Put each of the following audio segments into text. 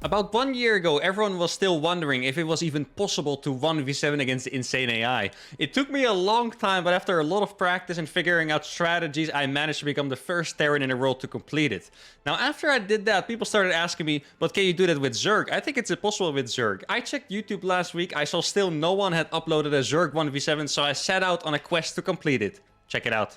About 1 year ago, everyone was still wondering if it was even possible to 1v7 against the insane AI. It took me a long time, but after a lot of practice and figuring out strategies, I managed to become the first Terran in the world to complete it. Now, after I did that, people started asking me, but can you do that with Zerg? I think it's impossible with Zerg. I checked YouTube last week, I saw still no one had uploaded a Zerg 1v7, so I set out on a quest to complete it. Check it out.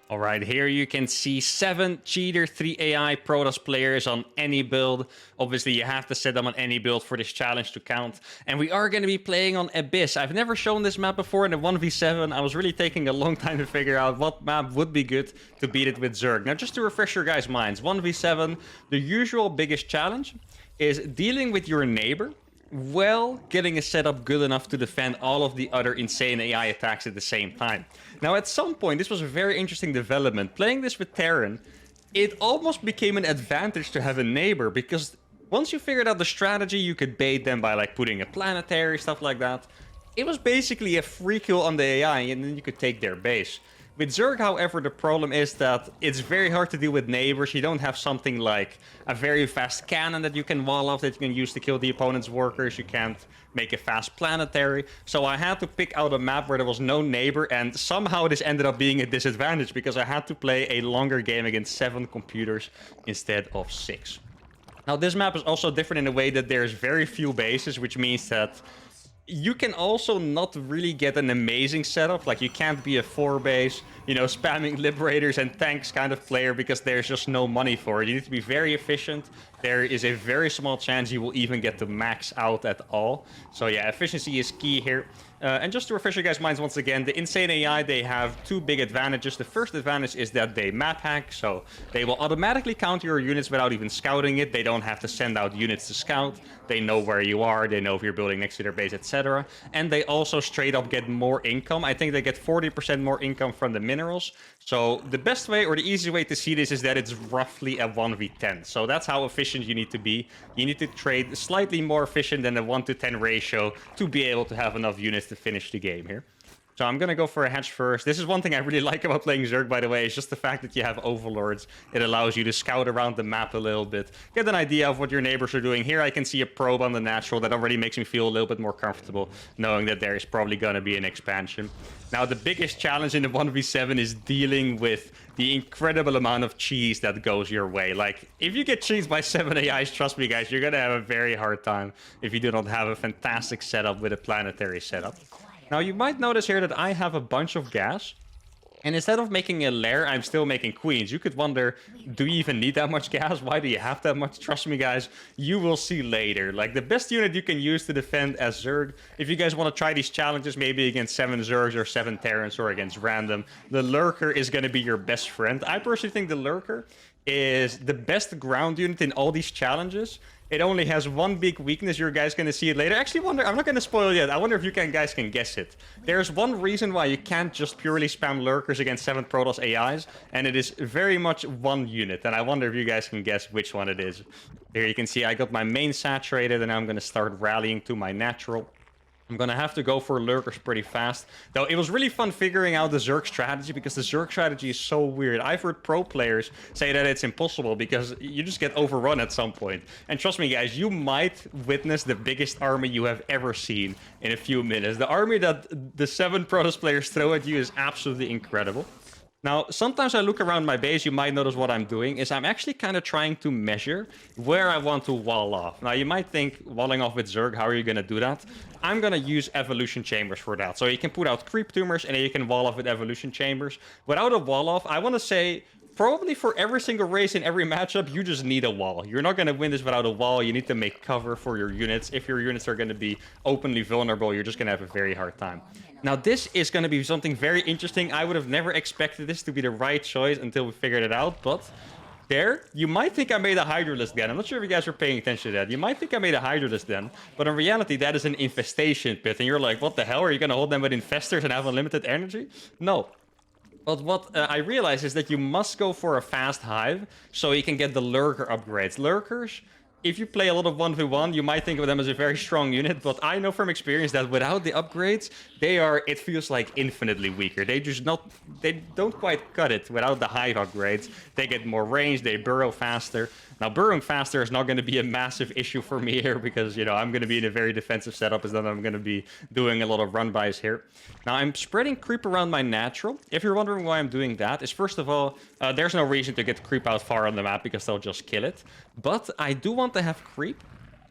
Alright, here you can see 7 Cheater 3 AI Protoss players on any build. Obviously, you have to set them on any build for this challenge to count. And we are going to be playing on Abyss. I've never shown this map before in a 1v7. I was really taking a long time to figure out what map would be good to beat it with Zerg. Now, just to refresh your guys' minds, 1v7, the usual biggest challenge is dealing with your neighbor while getting a setup good enough to defend all of the other insane AI attacks at the same time. Now, at some point, this was a very interesting development. Playing this with Terran, it almost became an advantage to have a neighbor, because once you figured out the strategy, you could bait them by like putting a planetary, stuff like that. It was basically a free kill on the AI, and then you could take their base. With Zerg, however, the problem is that it's very hard to deal with neighbors. You don't have something like a very fast cannon that you can wall off that you can use to kill the opponent's workers. You can't make a fast planetary. So I had to pick out a map where there was no neighbor, and somehow this ended up being a disadvantage because I had to play a longer game against 7 computers instead of 6. Now, this map is also different in a way that there's very few bases, which means that you can also not really get an amazing setup. Like, you can't be a 4-base, you know, spamming liberators and tanks kind of player, because there's just no money for it. You need to be very efficient. There is a very small chance you will even get to max out at all. So yeah, efficiency is key here. And just to refresh your guys' minds once again, the insane AI, they have 2 big advantages. The first advantage is that they map hack, so they will automatically counter your units without even scouting it. They don't have to send out units to scout. They know where you are, they know if you're building next to their base, etc. And they also straight up get more income. I think they get 40% more income from the minerals. So the best way, or the easy way to see this, is that it's roughly a 1v10. So that's how efficient you need to be. You need to trade slightly more efficient than a 1-to-10 ratio to be able to have enough units to finish the game here. So I'm going to go for a hatch first. This is one thing I really like about playing Zerg, by the way, is just the fact that you have overlords. It allows you to scout around the map a little bit, get an idea of what your neighbors are doing. Here I can see a probe on the natural. That already makes me feel a little bit more comfortable, knowing that there is probably going to be an expansion. Now, the biggest challenge in the 1v7 is dealing with the incredible amount of cheese that goes your way. Like, if you get cheesed by 7 AIs, trust me, guys, you're going to have a very hard time if you do not have a fantastic setup with a planetary setup. Now, you might notice here that I have a bunch of gas. And instead of making a lair, I'm still making queens. You could wonder, do you even need that much gas? Why do you have that much? Trust me, guys, you will see later. Like, the best unit you can use to defend as Zerg, if you guys want to try these challenges, maybe against 7 Zergs or 7 Terrans or against random, the Lurker is going to be your best friend. I personally think the Lurker is the best ground unit in all these challenges. It only has one big weakness. You guys going to see it later. Actually, I'm not going to spoil it yet. I wonder if you guys can guess it. There's one reason why you can't just purely spam lurkers against 7 Protoss AIs, and it is very much one unit. And I wonder if you guys can guess which one it is. Here you can see I got my main saturated, and I'm going to start rallying to my natural. I'm going to have to go for lurkers pretty fast. Though it was really fun figuring out the Zerg strategy, because the Zerg strategy is so weird. I've heard pro players say that it's impossible because you just get overrun at some point. And trust me, guys, you might witness the biggest army you have ever seen in a few minutes. The army that the 7 Protoss players throw at you is absolutely incredible. Now, sometimes I look around my base, you might notice what I'm doing is I'm actually kind of trying to measure where I want to wall off. Now, you might think, walling off with Zerg, how are you going to do that? I'm going to use evolution chambers for that. So you can put out creep tumors, and then you can wall off with evolution chambers. Without a wall off, I want to say, probably for every single race in every matchup, you just need a wall. You're not going to win this without a wall. You need to make cover for your units. If your units are going to be openly vulnerable, you're just going to have a very hard time. Now, this is going to be something very interesting. I would have never expected this to be the right choice until we figured it out, but there, you might think I made a Hydralisk then. I'm not sure if you guys were paying attention to that. You might think I made a Hydralisk then, but in reality, that is an infestation pit, and you're like, what the hell? Are you going to hold them with infestors and have unlimited energy? No. But what I realized is that you must go for a fast hive so you can get the lurker upgrades. Lurkers if you play a lot of 1v1, you might think of them as a very strong unit, but I know from experience that without the upgrades, it feels like infinitely weaker. They don't quite cut it without the hive upgrades. They get more range, they burrow faster. Now, burrowing faster is not going to be a massive issue for me here because, you know, I'm going to be in a very defensive setup, as then I'm going to be doing a lot of run-bys here. Now, I'm spreading creep around my natural. If you're wondering why I'm doing that, is first of all, there's no reason to get creep out far on the map because they'll just kill it. But I do want to have creep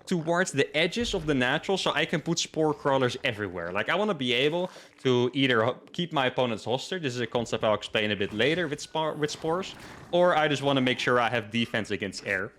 towards the edges of the natural so I can put spore crawlers everywhere. Like, I want to be able to either keep my opponents hostage. This is a concept I'll explain a bit later with spores. Or I just want to make sure I have defense against air.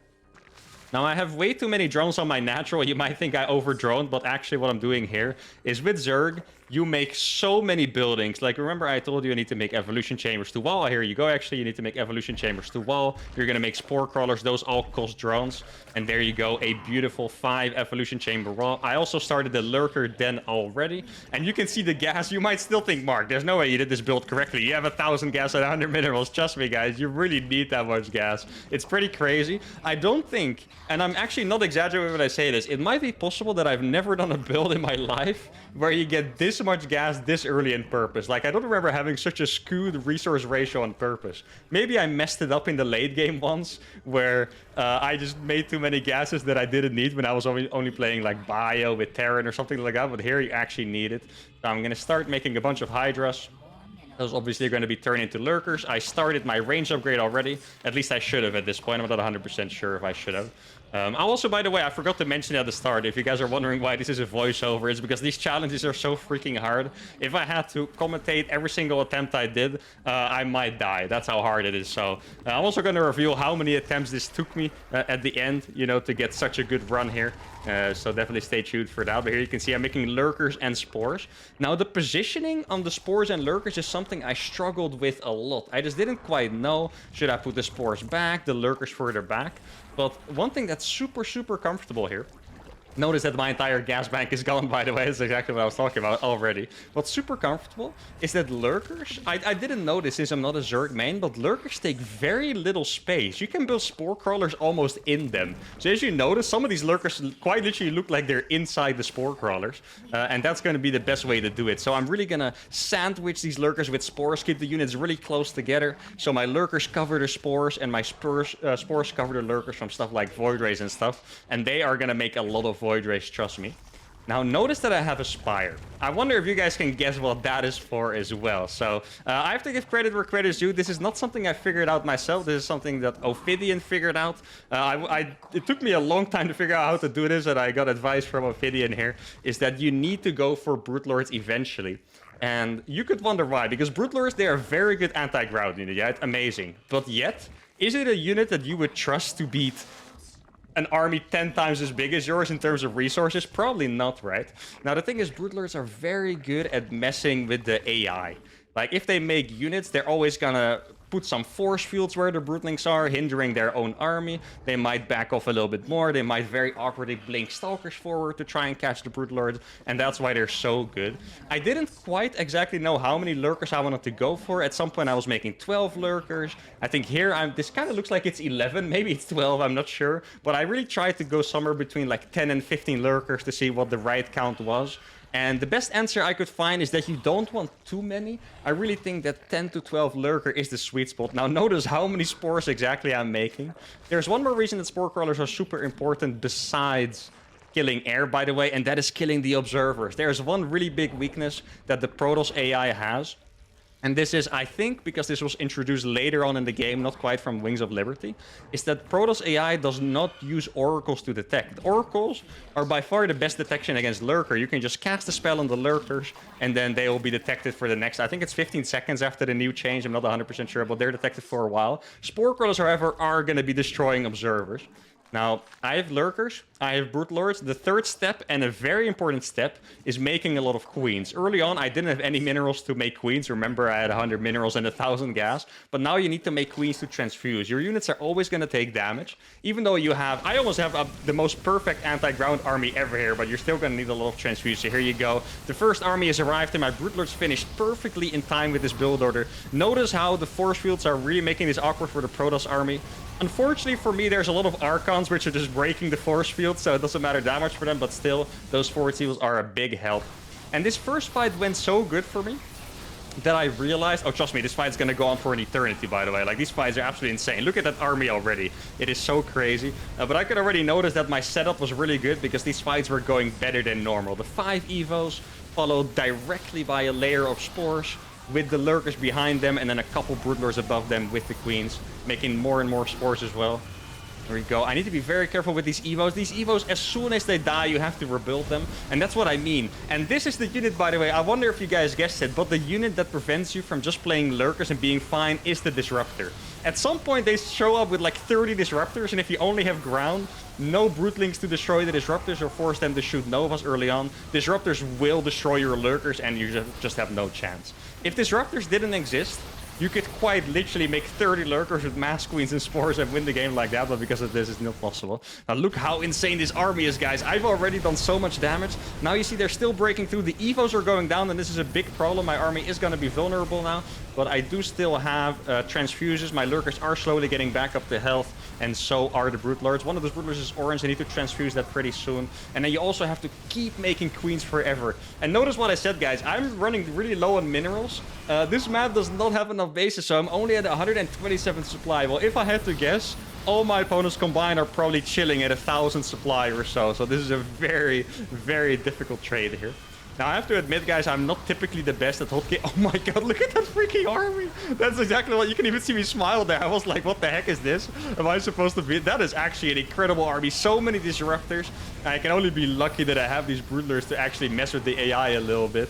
Now, I have way too many drones on my natural. You might think I over-droned, but actually what I'm doing here is with Zerg, you make so many buildings. Like, remember I told you need to make evolution chambers to wall. Here you go, actually. You need to make evolution chambers to wall. You're going to make spore crawlers. Those all cost drones. And there you go, a beautiful 5 evolution chamber wall. I also started the lurker den already. And you can see the gas. You might still think, Mark, there's no way you did this build correctly. You have 1,000 gas and 100 minerals. Trust me, guys, you really need that much gas. It's pretty crazy. I don't think, and I'm actually not exaggerating when I say this, it might be possible that I've never done a build in my life where you get this much gas this early on purpose. Like, I don't remember having such a skewed resource ratio on purpose. Maybe I messed it up in the late game once, where I just made too many gases that I didn't need when I was only playing like Bio with Terran or something like that, but here you actually need it. So I'm gonna start making a bunch of Hydras. Those obviously are going to be turned into lurkers. I started my range upgrade already. At least I should have at this point. I'm not 100% sure if I should have. Also, by the way, I forgot to mention at the start, if you guys are wondering why this is a voiceover, it's because these challenges are so freaking hard. If I had to commentate every single attempt I did, I might die. That's how hard it is. So I'm also going to reveal how many attempts this took me at the end, you know, to get such a good run here. So definitely stay tuned for that. But here you can see I'm making lurkers and spores. Now, the positioning on the spores and lurkers is something I struggled with a lot. I just didn't quite know, should I put the spores back, the lurkers further back? But one thing that's super, super comfortable here. Notice that my entire gas bank is gone, by the way. That's exactly what I was talking about already. What's super comfortable is that lurkers... I didn't know this since I'm not a Zerg main, but lurkers take very little space. You can build spore crawlers almost in them. So as you notice, some of these lurkers quite literally look like they're inside the spore crawlers. And that's going to be the best way to do it. So I'm really going to sandwich these lurkers with spores, keep the units really close together. So my lurkers cover the spores, and my spores cover the lurkers from stuff like Void Rays and stuff. And they are going to make a lot of Void Rays, trust me. Now, notice that I have a Spire. I wonder if you guys can guess what that is for as well. So, I have to give credit where credit is due. This is not something I figured out myself. This is something that Ophidian figured out. It took me a long time to figure out how to do this, and I got advice from Ophidian here, is that you need to go for Brute Lords eventually. And you could wonder why, because Brute Lords, they are very good anti-ground unit, yeah? It's amazing. But yet, is it a unit that you would trust to beat an army 10 times as big as yours in terms of resources? Probably not, right? Now, the thing is, Brute Lords are very good at messing with the AI. Like, if they make units, they're always gonna put some force fields where the Broodlings are, hindering their own army. They might back off a little bit more. They might very awkwardly blink Stalkers forward to try and catch the Brute Lords, and that's why they're so good. I didn't quite exactly know how many lurkers I wanted to go for. At some point, I was making 12 lurkers. I think here, this kind of looks like it's 11. Maybe it's 12, I'm not sure. But I really tried to go somewhere between like 10 and 15 lurkers to see what the right count was. And the best answer I could find is that you don't want too many. I really think that 10 to 12 lurker is the sweet spot. Now notice how many spores exactly I'm making. There's one more reason that spore crawlers are super important besides killing air, by the way, and that is killing the observers. There's one really big weakness that the Protoss AI has. And this is, I think, because this was introduced later on in the game, not quite from Wings of Liberty, is that Protoss AI does not use oracles to detect. Oracles are by far the best detection against lurker. You can just cast a spell on the lurkers, and then they will be detected for the next, I think it's 15 seconds after the new change. I'm not 100% sure, but they're detected for a while. Spore crawlers, however, are going to be destroying observers. Now, I have lurkers. I have Brood Lords. The third step, and a very important step, is making a lot of queens. Early on, I didn't have any minerals to make queens. Remember, I had 100 minerals and 1,000 gas. But now you need to make queens to transfuse. Your units are always going to take damage. Even though you have... I almost have the most perfect anti-ground army ever here, but you're still going to need a lot of transfuse. So here you go. The first army has arrived, and my Brood Lords finished perfectly in time with this build order. Notice how the force fields are really making this awkward for the Protoss army. Unfortunately for me, there's a lot of Archons which are just breaking the force field, so it doesn't matter that much for them, but still, those force fields are a big help. And this first fight went so good for me that I realized... Oh, trust me, this fight's gonna go on for an eternity, by the way. Like, these fights are absolutely insane. Look at that army already. It is so crazy. But I could already notice that my setup was really good because these fights were going better than normal. The 5 Evos followed directly by a layer of spores, with the lurkers behind them, and then a couple broodlords above them with the queens, making more and more spores as well. There we go. I need to be very careful with these Evos. These Evos, as soon as they die, you have to rebuild them. And that's what I mean. And this is the unit, by the way. I wonder if you guys guessed it, but the unit that prevents you from just playing lurkers and being fine is the Disruptor. At some point, they show up with like 30 Disruptors, and if you only have ground, no Broodlings to destroy the Disruptors or force them to shoot Novas early on. Disruptors will destroy your lurkers, and you just have no chance. If Disruptors didn't exist, you could quite literally make 30 lurkers with mass queens and spores and win the game like that, but because of this, it's not possible. Now look how insane this army is, guys. I've already done so much damage. Now you see they're still breaking through. The Evos are going down, and this is a big problem. My army is going to be vulnerable now, but I do still have transfuses. My lurkers are slowly getting back up to health, and so are the Broodlords. One of those Broodlords is orange. I need to transfuse that pretty soon. And then you also have to keep making queens forever. And notice what I said, guys. I'm running really low on minerals. This map does not have enough bases, so I'm only at 127 supply. Well, if I had to guess, all my opponents combined are probably chilling at 1,000 supply or so. So this is a very, very difficult trade here. Now, I have to admit, guys, I'm not typically the best at hotkey. Oh my god, look at that freaking army. That's exactly what... You can even see me smile there. I was like, what the heck is this? Am I supposed to be... That is actually an incredible army. So many Disruptors. I can only be lucky that I have these Broodlords to actually mess with the AI a little bit.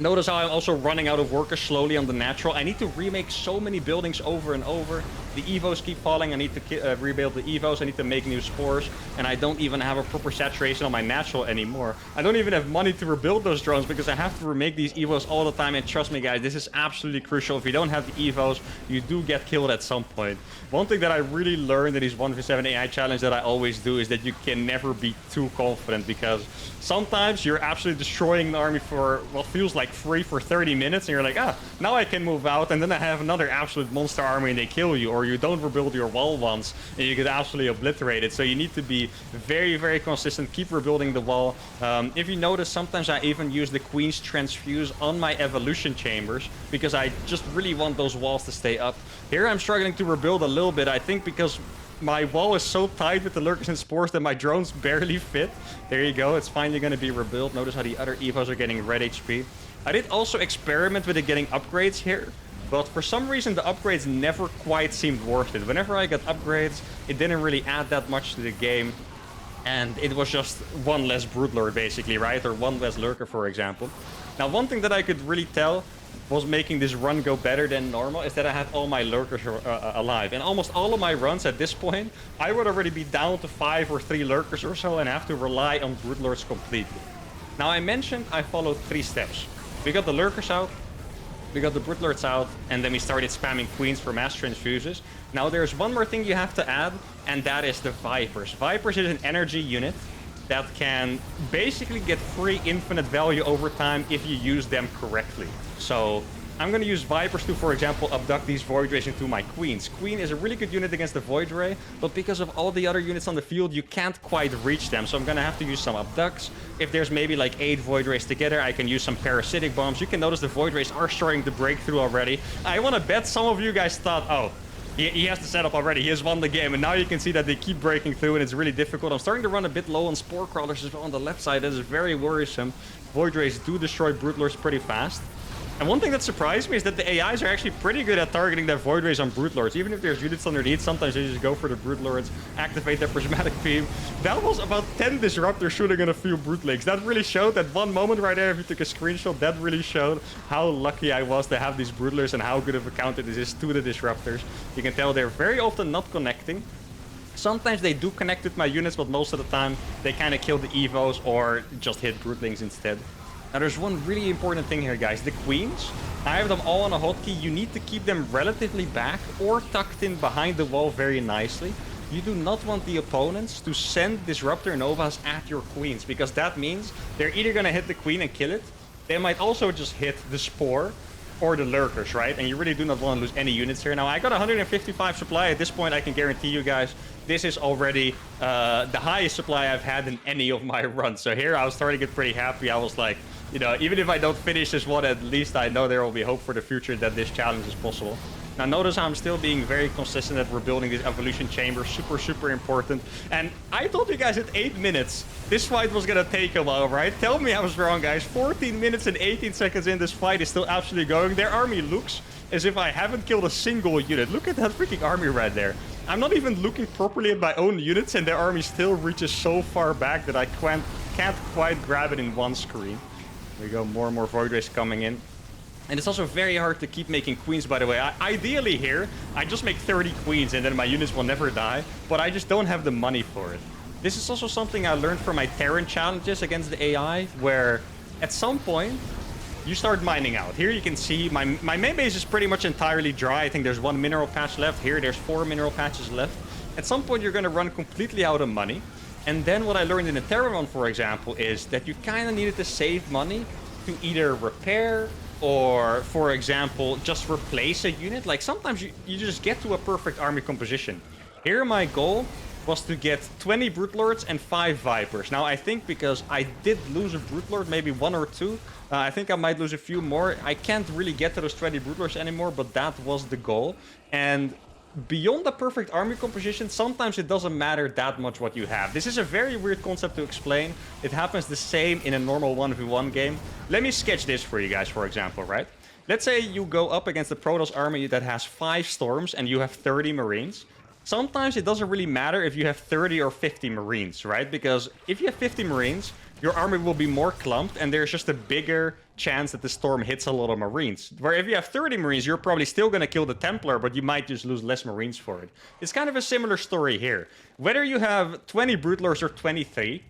Notice how I'm also running out of workers slowly on the natural. I need to remake so many buildings over and over. The Evos keep falling. I need to rebuild the Evos. I need to make new spores. And I don't even have a proper saturation on my natural anymore. I don't even have money to rebuild those drones because I have to remake these Evos all the time. And trust me, guys, this is absolutely crucial. If you don't have the Evos, you do get killed at some point. One thing that I really learned in these 1v7 AI challenge that I always do is that you can never be too confident, because sometimes you're absolutely destroying the army for what feels like free for 30 minutes, and you're like, ah, now I can move out, and then I have another absolute monster army and they kill you, or you don't rebuild your wall once and you get absolutely obliterated. So you need to be very, very consistent, keep rebuilding the wall. If you notice, sometimes I even use the Queen's Transfuse on my evolution chambers because I just really want those walls to stay up. Here I'm struggling to rebuild a little bit, I think because my wall is so tight with the lurkers and spores that my drones barely fit. There you go, it's finally going to be rebuilt. Notice how the other Evos are getting red HP. I did also experiment with getting upgrades here, but for some reason the upgrades never quite seemed worth it. Whenever I got upgrades, it didn't really add that much to the game, and it was just one less Broodlord basically, right? Or one less lurker, for example. Now, one thing that I could really tell was making this run go better than normal is that I had all my lurkers alive. And almost all of my runs at this point, I would already be down to 5 or 3 lurkers or so and have to rely on Broodlords completely. Now, I mentioned I followed 3 steps. We got the lurkers out, we got the Broodlords out, and then we started spamming queens for mass transfuses. Now, there's one more thing you have to add, and that is the Vipers. Vipers is an energy unit that can basically get free infinite value over time if you use them correctly. So I'm going to use Vipers to, for example, abduct these Void Rays into my Queens. Queen is a really good unit against the Void Ray, but because of all the other units on the field, you can't quite reach them. So I'm going to have to use some abducts. If there's maybe like 8 Void Rays together, I can use some parasitic bombs. You can notice the Void Rays are starting to break through already. I want to bet some of you guys thought, oh, he has the setup already. He has won the game. And now you can see that they keep breaking through, and it's really difficult. I'm starting to run a bit low on Spore Crawlers as well on the left side. That is very worrisome. Void Rays do destroy Broodlords pretty fast. And one thing that surprised me is that the AIs are actually pretty good at targeting their Void Rays on Broodlords. Even if there's units underneath, sometimes they just go for the Broodlords, activate their Prismatic Beam. That was about 10 Disruptors shooting at a few Broodlings. That really showed that one moment right there, if you took a screenshot, that really showed how lucky I was to have these Broodlers and how good of a counter this is to the Disruptors. You can tell they're very often not connecting. Sometimes they do connect with my units, but most of the time they kind of kill the evos or just hit brootlings instead. Now there's one really important thing here, guys. The queens, I have them all on a hotkey. You need to keep them relatively back or tucked in behind the wall very nicely. You do not want the opponents to send Disruptor Novas at your queens, because that means they're either going to hit the queen and kill it. They might also just hit the Spore or the Lurkers, right? And you really do not want to lose any units here. Now, I got 155 supply. At this point, I can guarantee you guys, this is already the highest supply I've had in any of my runs. So here, I was starting to get pretty happy. I was like, you know, even if I don't finish this one, at least I know there will be hope for the future that this challenge is possible. Now notice how I'm still being very consistent that we're building this evolution chamber. Super, super important. And I told you guys at 8 minutes, this fight was gonna take a while, right? Tell me I was wrong, guys. 14 minutes and 18 seconds in, this fight is still absolutely going. Their army looks as if I haven't killed a single unit. Look at that freaking army right there. I'm not even looking properly at my own units, and their army still reaches so far back that I can't quite grab it in one screen. There we go, more and more Void Rays coming in. And it's also very hard to keep making queens, by the way. Ideally here, I just make 30 queens and then my units will never die, but I just don't have the money for it. This is also something I learned from my Terran challenges against the AI, where at some point, you start mining out. Here you can see my main base is pretty much entirely dry. I think there's 1 mineral patch left. Here there's 4 mineral patches left. At some point, you're going to run completely out of money. And then what I learned in the Terran one, for example, is that you kind of needed to save money to either repair or, for example, just replace a unit. Like, sometimes you just get to a perfect army composition. Here, my goal was to get 20 Brute Lords and 5 Vipers. Now, I think because I did lose a Brute Lord, maybe 1 or 2, I think I might lose a few more. I can't really get to those 20 Brute Lords anymore, but that was the goal. And beyond the perfect army composition, sometimes it doesn't matter that much what you have. This is a very weird concept to explain. It happens the same in a normal 1v1 game. Let me sketch this for you guys, for example, right? Let's say you go up against a Protoss army that has 5 Storms and you have 30 Marines. Sometimes it doesn't really matter if you have 30 or 50 Marines, right? Because if you have 50 Marines, your army will be more clumped and there's just a bigger chance that the Storm hits a lot of Marines. Where if you have 30 Marines, you're probably still going to kill the Templar, but you might just lose less Marines for it. It's kind of a similar story here. Whether you have 20 Brute Lords or 23,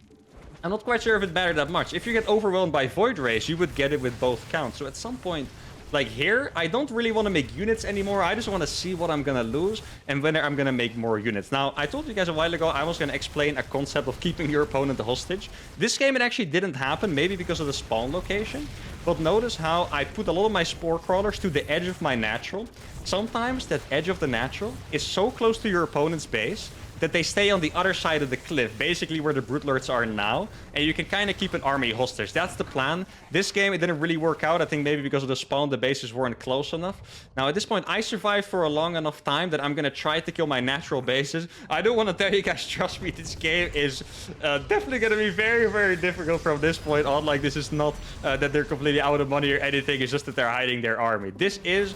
I'm not quite sure if it mattered that much. If you get overwhelmed by Void Rays, you would get it with both counts. So at some point, like here, I don't really want to make units anymore. I just want to see what I'm going to lose and whether I'm going to make more units. Now, I told you guys a while ago I was going to explain a concept of keeping your opponent a hostage. This game, it actually didn't happen, maybe because of the spawn location. But notice how I put a lot of my Spore Crawlers to the edge of my natural. Sometimes that edge of the natural is so close to your opponent's base that they stay on the other side of the cliff, basically where the Brute Lords are now, and you can kind of keep an army hostage. That's the plan. This game, it didn't really work out. I think maybe because of the spawn, the bases weren't close enough. Now, at this point, I survived for a long enough time that I'm going to try to kill my natural bases. I don't want to tell you guys, trust me, this game is definitely going to be very, very difficult from this point on. Like, this is not that they're completely out of money or anything. It's just that they're hiding their army. This is,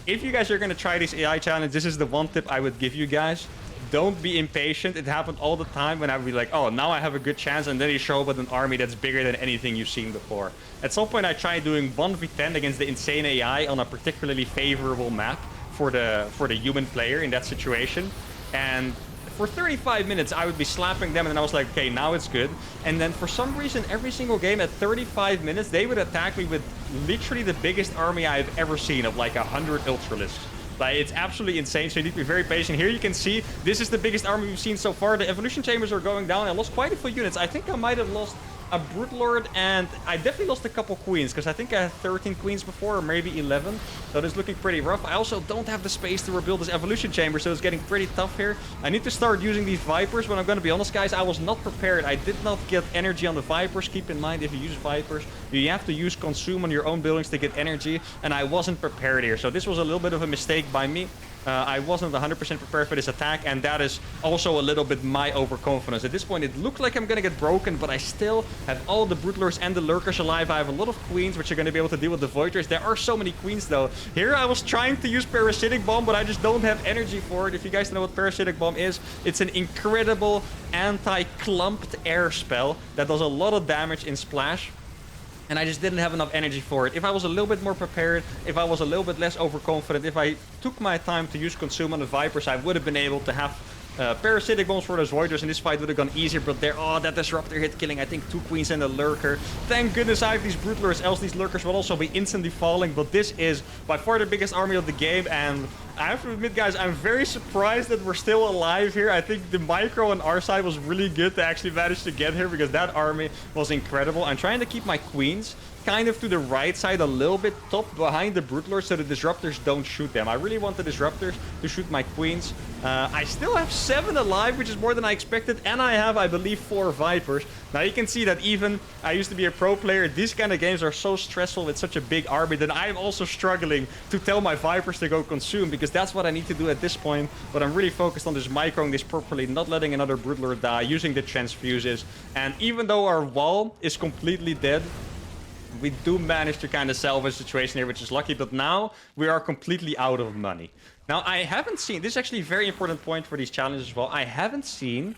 if you guys are going to try this AI challenge, this is the one tip I would give you guys. Don't be impatient. It happened all the time when I would be like, oh, now I have a good chance, and then you show up with an army that's bigger than anything you've seen before. At some point, I tried doing 1v10 against the insane AI on a particularly favorable map for the human player in that situation. And for 35 minutes, I would be slapping them, and then I was like, okay, now it's good. And then for some reason, every single game at 35 minutes, they would attack me with literally the biggest army I've ever seen of like 100 Ultralisks. Like, it's absolutely insane, so you need to be very patient. Here you can see, this is the biggest army we've seen so far. The evolution chambers are going down. I lost quite a few units. I think I might have lost a Brute Lord, and I definitely lost a couple queens, because I think I had 13 queens before, or maybe 11. So this is looking pretty rough. I also don't have the space to rebuild this evolution chamber, so it's getting pretty tough here. I need to start using these Vipers, but I'm going to be honest, guys, I was not prepared. I did not get energy on the Vipers. Keep in mind, if you use Vipers, you have to use Consume on your own buildings to get energy, and I wasn't prepared here. So this was a little bit of a mistake by me. I wasn't 100% prepared for this attack, and that is also a little bit my overconfidence. At this point, it looks like I'm going to get broken, but I still have all the Brute Lords and the Lurkers alive. I have a lot of queens, which are going to be able to deal with the Void Rays. There are so many queens, though. Here, I was trying to use Parasitic Bomb, but I just don't have energy for it. If you guys know what Parasitic Bomb is, it's an incredible anti-clumped air spell that does a lot of damage in Splash. And I just didn't have enough energy for it. If I was a little bit more prepared, if I was a little bit less overconfident, if I took my time to use Consume on the Vipers, I would have been able to have parasitic bombs for those Void Rays, and this fight would have gone easier, but there, oh, that Disruptor hit, killing, I think, 2 Queens and a Lurker. Thank goodness I have these Brood Lords, else these Lurkers will also be instantly falling, but this is by far the biggest army of the game, and I have to admit, guys, I'm very surprised that we're still alive here. I think the micro on our side was really good to actually manage to get here, because that army was incredible. I'm trying to keep my Queens kind of to the right side a little bit, top behind the Broodlords, so the Disruptors don't shoot them. I really want the Disruptors to shoot my Queens. I still have 7 alive, which is more than I expected, and I have, I believe, 4 Vipers. Now you can see that even I used to be a pro player, these kind of games are so stressful with such a big army that I'm also struggling to tell my Vipers to go consume, because that's what I need to do at this point. But I'm really focused on just microing this properly, not letting another Broodlord die, using the transfuses. And even though our wall is completely dead, we do manage to kind of salvage the situation here, which is lucky, but now we are completely out of money. Now, I haven't seen, this is actually a very important point for these challenges as well, I haven't seen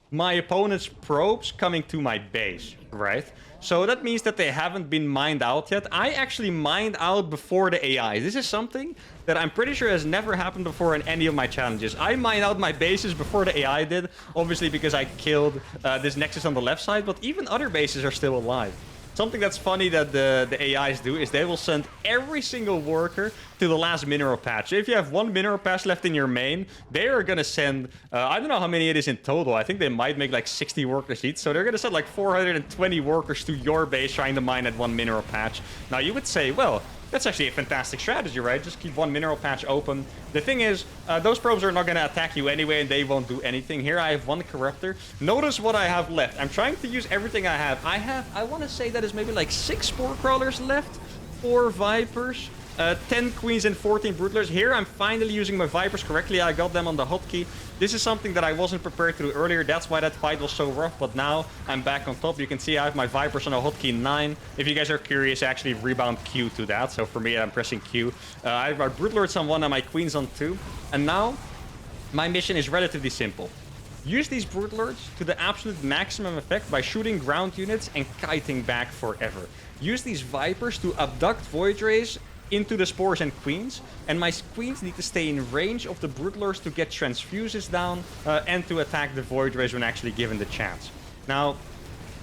my opponent's probes coming to my base, right? So that means that they haven't been mined out yet. I actually mined out before the AI. This is something that I'm pretty sure has never happened before in any of my challenges. I mined out my bases before the AI did, obviously because I killed this Nexus on the left side, but even other bases are still alive. Something that's funny that the AIs do is they will send every single worker to the last mineral patch. So if you have 1 mineral patch left in your main, they are going to send, I don't know how many it is in total. I think they might make like 60 workers each. So they're going to send like 420 workers to your base trying to mine at 1 mineral patch. Now you would say, well, that's actually a fantastic strategy, right? Just keep 1 mineral patch open. The thing is, those probes are not going to attack you anyway, and they won't do anything. Here I have 1 Corruptor. Notice what I have left. I'm trying to use everything I have. I want to say that is maybe like 6 Spore Crawlers left, 4 Vipers, 10 Queens and 14 Broodlords. Here I'm finally using my Vipers correctly. I got them on the hotkey. This is something that I wasn't prepared to do earlier. That's why that fight was so rough. But now I'm back on top. You can see I have my Vipers on a hotkey 9. If you guys are curious, I actually rebound Q to that. So for me, I'm pressing Q. I have my Broodlords on 1 and my Queens on 2. And now my mission is relatively simple. Use these Broodlords to the absolute maximum effect by shooting ground units and kiting back forever. Use these Vipers to abduct Void Rays into the Spores and Queens, and my Queens need to stay in range of the Broodlords to get transfuses down and to attack the Void Rays when actually given the chance. Now,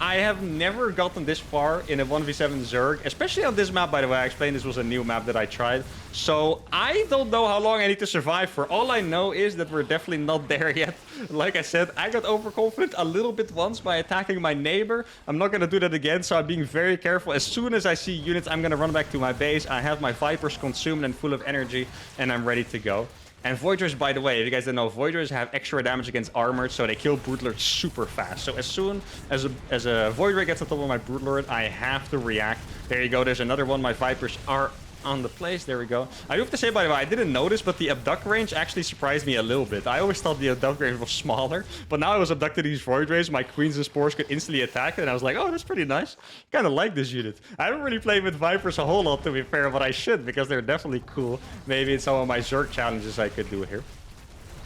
I have never gotten this far in a 1v7 Zerg, especially on this map, by the way. I explained this was a new map that I tried. So I don't know how long I need to survive for. All I know is that we're definitely not there yet. Like I said, I got overconfident a little bit once by attacking my neighbor. I'm not going to do that again, so I'm being very careful. As soon as I see units, I'm going to run back to my base. I have my Vipers consumed and full of energy, and I'm ready to go. And Void Rays, by the way, if you guys don't know, Void Rays have extra damage against armored, so they kill Broodlords super fast. So as soon as a Void Ray gets on top of my Broodlord, I have to react. There you go, there's another one. My Vipers are on the place. There we go. I do have to say, by the way, I didn't notice, but the abduct range actually surprised me a little bit. I always thought the abduct range was smaller, but now I was abducted these Void Rays, my Queens and Spores could instantly attack it, and I was like, oh, that's pretty nice. Kind of like this unit. I haven't really played with Vipers a whole lot, to be fair, but I should, because they're definitely cool. Maybe in some of my Zerg challenges I could do here.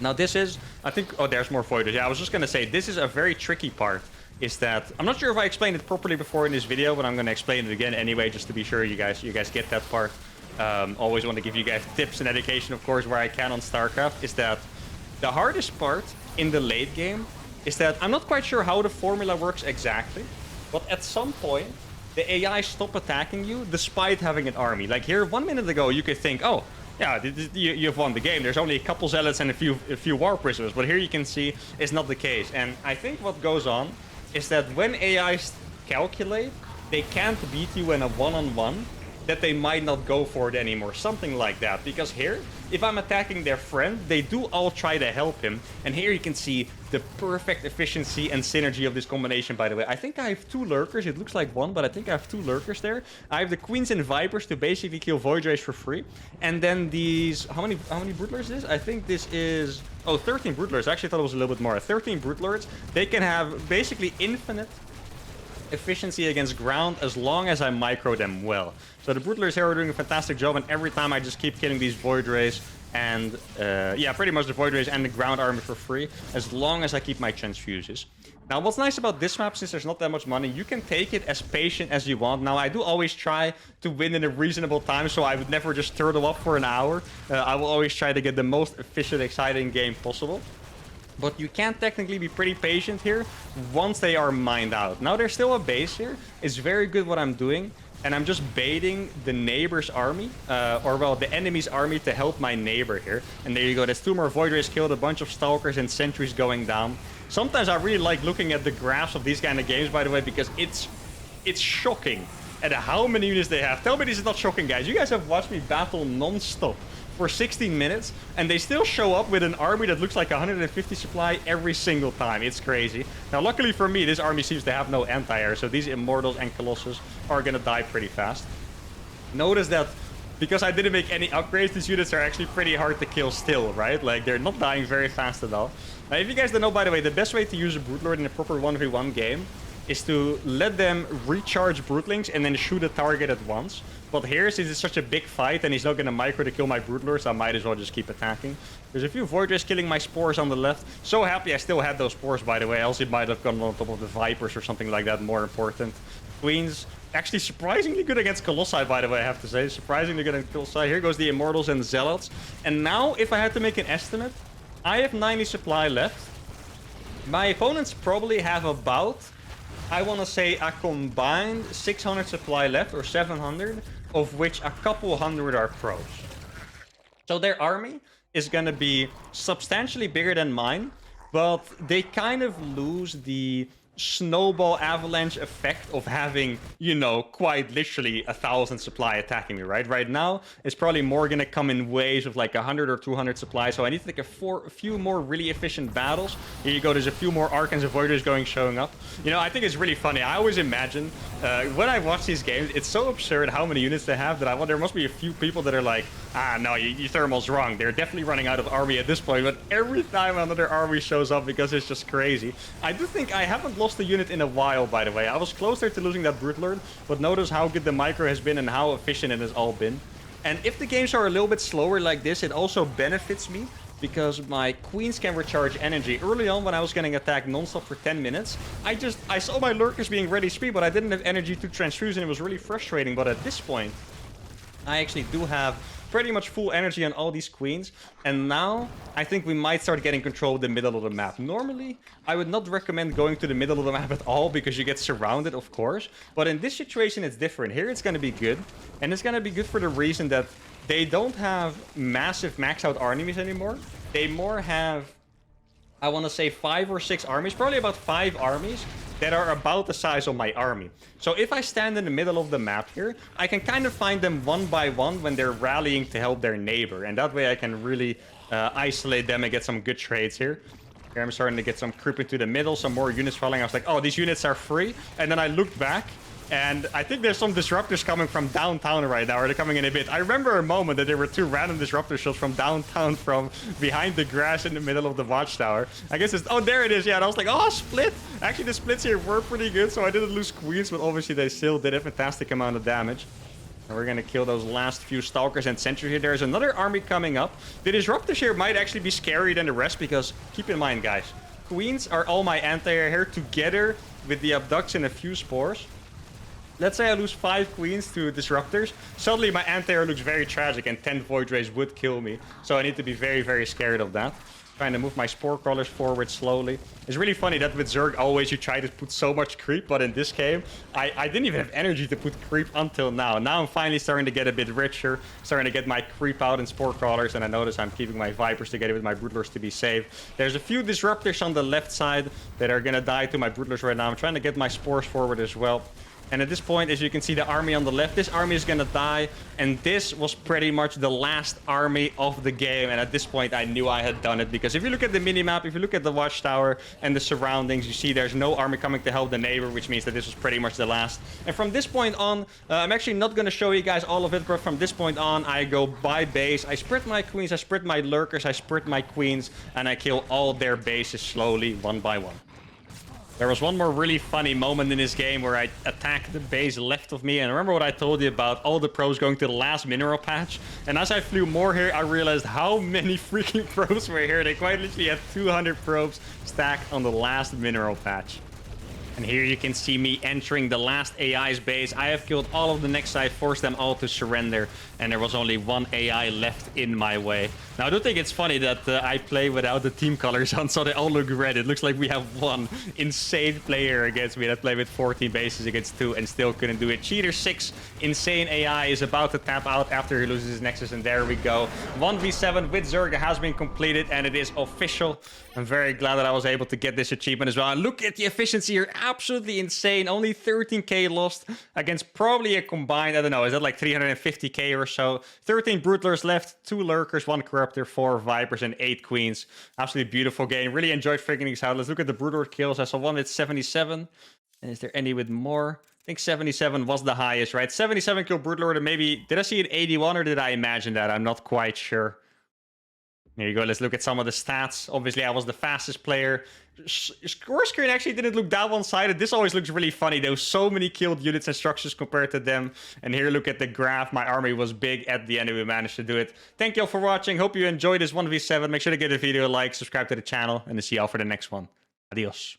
Now this is, I think, oh, there's more Void Rays. Yeah, I was just going to say, this is a very tricky part. Is that, I'm not sure if I explained it properly before in this video, but I'm going to explain it again anyway, just to be sure you guys get that part. Always want to give you guys tips and education, of course, where I can on StarCraft, is that the hardest part in the late game is that I'm not quite sure how the formula works exactly, but at some point, the AI stop attacking you despite having an army. Like here, 1 minute ago, you could think, oh, yeah, you've won the game. There's only a couple Zealots and a few War Prisoners, but here you can see it's not the case. And I think what goes on is that when AIs calculate, they can't beat you in a one-on-one, that they might not go for it anymore, something like that. Because here, if I'm attacking their friend, they do all try to help him. And here you can see the perfect efficiency and synergy of this combination, by the way. I think I have 2 Lurkers. It looks like 1, but I think I have 2 Lurkers there. I have the Queens and Vipers to basically kill Void Rays for free. And then these, how many Broodlords is this? I think this is, oh, 13 Broodlords. I actually thought it was a little bit more. 13 Broodlords. They can have basically infinite efficiency against ground as long as I micro them well. So the Broodlords here are doing a fantastic job, and every time I just keep killing these Void Rays and yeah, pretty much the Void Rays and the ground army for free, as long as I keep my transfuses. Now, what's nice about this map, since there's not that much money, you can take it as patient as you want. Now, I do always try to win in a reasonable time, so I would never just turtle up for an hour. I will always try to get the most efficient, exciting game possible. But you can technically be pretty patient here once they are mined out. Now there's still a base here. It's very good what I'm doing. And I'm just baiting the neighbor's army, or well, the enemy's army to help my neighbor here. And there you go. There's 2 more Void Rays killed, a bunch of Stalkers and Sentries going down. Sometimes I really like looking at the graphs of these kind of games, by the way, because it's shocking at how many units they have. Tell me this is not shocking, guys. You guys have watched me battle non-stop for 16 minutes, and they still show up with an army that looks like 150 supply every single time. It's crazy. Now, luckily for me, this army seems to have no anti-air, so these Immortals and Colossus are gonna die pretty fast. Notice that because I didn't make any upgrades, these units are actually pretty hard to kill still, right? Like, they're not dying very fast at all. Now, if you guys don't know, by the way, the best way to use a Broodlord in a proper 1v1 game is to let them recharge Broodlings and then shoot a target at once. But here, since it's such a big fight and he's not going to micro to kill my Broodlords, I might as well just keep attacking. There's a few Void Rays killing my Spores on the left. So happy I still had those Spores, by the way, else it might have gone on top of the Vipers or something like that, more important. Queens, actually surprisingly good against Colossi, by the way, I have to say. Surprisingly good against Colossi. Here goes the Immortals and Zealots. And now, if I had to make an estimate, I have 90 supply left. My opponents probably have about, I want to say, a combined 600 supply left, or 700, of which a couple hundred are pros. So their army is going to be substantially bigger than mine, but they kind of lose the snowball avalanche effect of having, you know, quite literally 1,000 supply attacking me, right? Right now, it's probably more gonna come in waves of like 100 or 200 supply, so I need to take a few more really efficient battles. Here you go, there's a few more Archons and Voiders showing up. You know, I think it's really funny. I always imagine, when I watch these games, it's so absurd how many units they have that I wonder, there must be a few people that are like, ah, no, uThermal's wrong. They're definitely running out of army at this point, but every time another army shows up, because it's just crazy. I do think I haven't lost a unit in a while, by the way. I was closer to losing that Broodlord, but notice how good the micro has been and how efficient it has all been. And if the games are a little bit slower like this, it also benefits me because my Queens can recharge energy. Early on, when I was getting attacked non-stop for 10 minutes, I saw my Lurkers being ready speed, but I didn't have energy to transfuse, and it was really frustrating. But at this point, I actually do have pretty much full energy on all these Queens, and now I think we might start getting control of the middle of the map. Normally, I would not recommend going to the middle of the map at all because you get surrounded, of course, but in this situation it's different. Here it's going to be good, and it's going to be good for the reason that they don't have massive max out armies anymore. They more have, I want to say, 5 or 6 armies, probably about 5 armies that are about the size of my army. So if I stand in the middle of the map here, I can kind of find them one by one when they're rallying to help their neighbor. And that way I can really isolate them and get some good trades here. Here I'm starting to get some creep into the middle, some more units falling. I was like, oh, these units are free. And then I looked back, and I think there's some disruptors coming from downtown right now, or they're coming in a bit. I remember a moment that there were 2 random disruptor shots from downtown, from behind the grass in the middle of the watchtower. I guess it's, oh, there it is. Yeah, and I was like, oh, split. Actually, the splits here were pretty good, so I didn't lose Queens, but obviously they still did a fantastic amount of damage. And we're gonna kill those last few Stalkers and Sentries here. There's another army coming up. The disruptors here might actually be scarier than the rest, because keep in mind, guys, Queens are all my anti-air here together with the Abducts and a few Spores. Let's say I lose 5 Queens to Disruptors. Suddenly my anti-air looks very tragic and 10 Void Rays would kill me. So I need to be very, very scared of that. Trying to move my Spore Crawlers forward slowly. It's really funny that with Zerg always you try to put so much creep, but in this game I didn't even have energy to put creep until now. Now I'm finally starting to get a bit richer, starting to get my creep out in Spore Crawlers, and I notice I'm keeping my Vipers together with my Broodlords to be safe. There's a few Disruptors on the left side that are gonna die to my Broodlords right now. I'm trying to get my Spores forward as well. And at this point, as you can see, the army on the left, this army is gonna die. And this was pretty much the last army of the game. And at this point, I knew I had done it. Because if you look at the minimap, if you look at the watchtower and the surroundings, you see there's no army coming to help the neighbor, which means that this was pretty much the last. And from this point on, I'm actually not gonna show you guys all of it, but from this point on, I go by base. I sprint my Queens, I sprint my Lurkers, I sprint my Queens, and I kill all their bases slowly, one by one. There was one more really funny moment in this game where I attacked the base left of me, and remember what I told you about all the pros going to the last mineral patch? And as I flew more here, I realized how many freaking probes were here. They quite literally had 200 probes stacked on the last mineral patch. And here you can see me entering the last AI's base. I have killed all of the next side, forced them all to surrender, and there was only one AI left in my way. Now, I do think it's funny that I play without the team colors on, so they all look red. It looks like we have one insane player against me that played with 14 bases against 2 and still couldn't do it. Cheater 6, insane AI, is about to tap out after he loses his Nexus, and there we go. 1v7 with Zerg has been completed, and it is official. I'm very glad that I was able to get this achievement as well. And look at the efficiency here. Absolutely insane. Only 13k lost against probably a combined, I don't know, is that like 350k or so? 13 Brutalers left, 2 Lurkers, 1 Corruptor, 4 Vipers, and 8 Queens. Absolutely beautiful game. Really enjoyed figuring these out. Let's look at the Brutaler kills. I saw one with 77. And is there any with more? I think 77 was the highest, right? 77 kill Brutaler, and maybe... Did I see an 81 or did I imagine that? I'm not quite sure. Here you go. Let's look at some of the stats. Obviously, I was the fastest player. Score screen actually didn't look that one-sided. This always looks really funny. There was so many killed units and structures compared to them. And here, look at the graph. My army was big at the end, and we managed to do it. Thank you all for watching. Hope you enjoyed this 1v7. Make sure to give the video a like, subscribe to the channel, and I'll see you all for the next one. Adios.